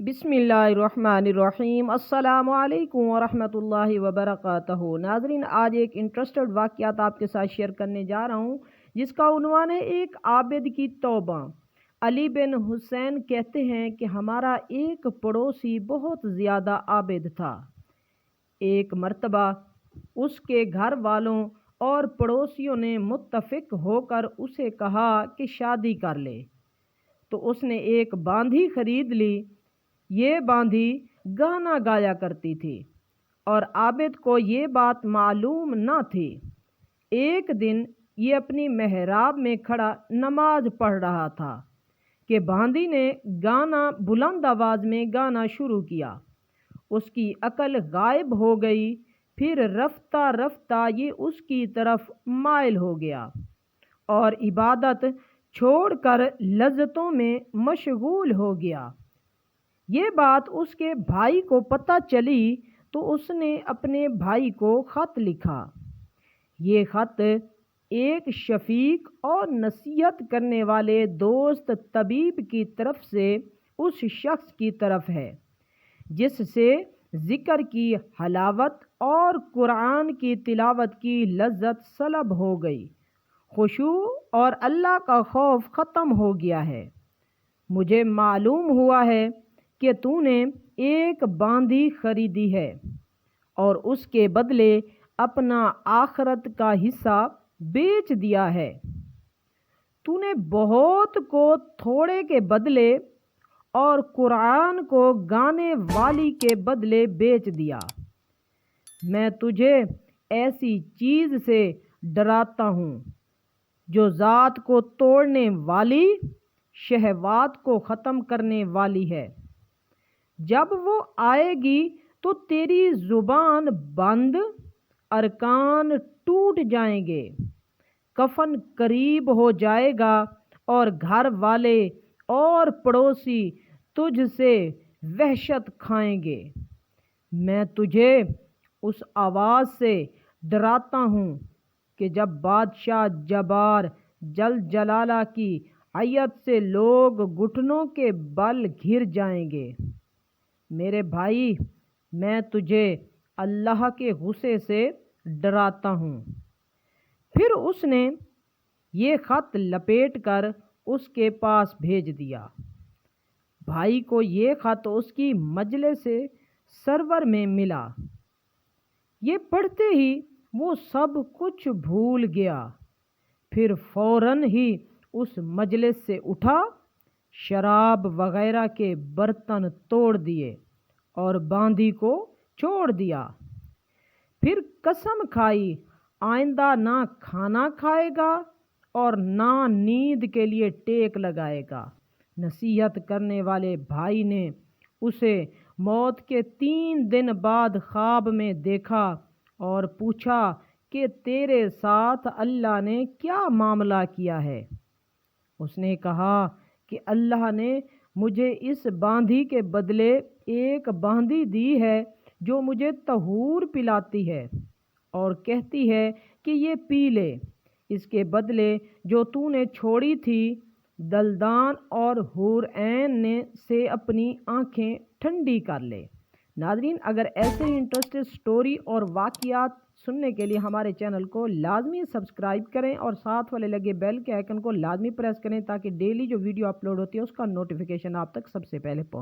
बिस्मिल्लाहिर्रहमानिर्रहीम। अस्सलामु अलैकुम वरहमतुल्लाहि वबरकातुहू। नाज़रीन, आज एक इंटरेस्टेड वाक़यात आपके साथ शेयर करने जा रहा हूँ, जिसका उन्वान है एक आबिद की तौबा। अली बिन हुसैन कहते हैं कि हमारा एक पड़ोसी बहुत ज़्यादा आबिद था। एक मर्तबा उसके घर वालों और पड़ोसियों ने मुत्तफ़िक होकर उसे कहा कि शादी कर ले, तो उसने एक बांधी खरीद ली। ये बांधी गाना गाया करती थी और आबिद को ये बात मालूम न थी। एक दिन ये अपनी मेहराब में खड़ा नमाज पढ़ रहा था कि बांदी ने गाना बुलंद आवाज़ में गाना शुरू किया। उसकी अकल गायब हो गई। फिर रफ्ता रफ्ता ये उसकी तरफ माइल हो गया और इबादत छोड़कर लज्जतों में मशगूल हो गया। ये बात उसके भाई को पता चली तो उसने अपने भाई को ख़त लिखा। ये ख़त एक शफीक और नसीहत करने वाले दोस्त तबीब की तरफ से उस शख्स की तरफ है जिससे ज़िक्र की हलावत और कुरान की तिलावत की लज्जत सलब हो गई। खुशू और अल्लाह का खौफ ख़त्म हो गया है। मुझे मालूम हुआ है कि तूने एक बांधी खरीदी है और उसके बदले अपना आखरत का हिस्सा बेच दिया है। तूने बहुत को थोड़े के बदले और कुरान को गाने वाली के बदले बेच दिया। मैं तुझे ऐसी चीज़ से डराता हूँ जो ज़ात को तोड़ने वाली, शहवात को ख़त्म करने वाली है। जब वो आएगी तो तेरी ज़ुबान बंद, अरकान टूट जाएंगे, कफन करीब हो जाएगा और घर वाले और पड़ोसी तुझसे वहशत खाएंगे। मैं तुझे उस आवाज़ से डराता हूँ कि जब बादशाह जबार जल जलाला की आयत से लोग घुटनों के बल घिर जाएंगे। मेरे भाई, मैं तुझे अल्लाह के गुस्से से डराता हूँ। फिर उसने ये ख़त लपेट कर उसके पास भेज दिया। भाई को ये ख़त उसकी मजलिस से सरवर में मिला। ये पढ़ते ही वो सब कुछ भूल गया। फिर फौरन ही उस मजलिस से उठा, शराब वगैरह के बर्तन तोड़ दिए और बांदी को छोड़ दिया। फिर कसम खाई आइंदा ना खाना खाएगा और ना नींद के लिए टेक लगाएगा। नसीहत करने वाले भाई ने उसे मौत के 3 दिन बाद ख्वाब में देखा और पूछा कि तेरे साथ अल्लाह ने क्या मामला किया है। उसने कहा कि अल्लाह ने मुझे इस बांधी के बदले एक बांधी दी है जो मुझे तहूर पिलाती है और कहती है कि ये पी ले। इसके बदले जो तूने छोड़ी थी, दलदान और हूर ऐन ने से अपनी आंखें ठंडी कर ले। नाज़रीन, अगर ऐसे ही इंटरेस्टेड स्टोरी और वाक़यात सुनने के लिए हमारे चैनल को लाजमी सब्सक्राइब करें और साथ वाले लगे बेल के आइकन को लाजमी प्रेस करें ताकि डेली जो वीडियो अपलोड होती है उसका नोटिफिकेशन आप तक सबसे पहले पहुंचे।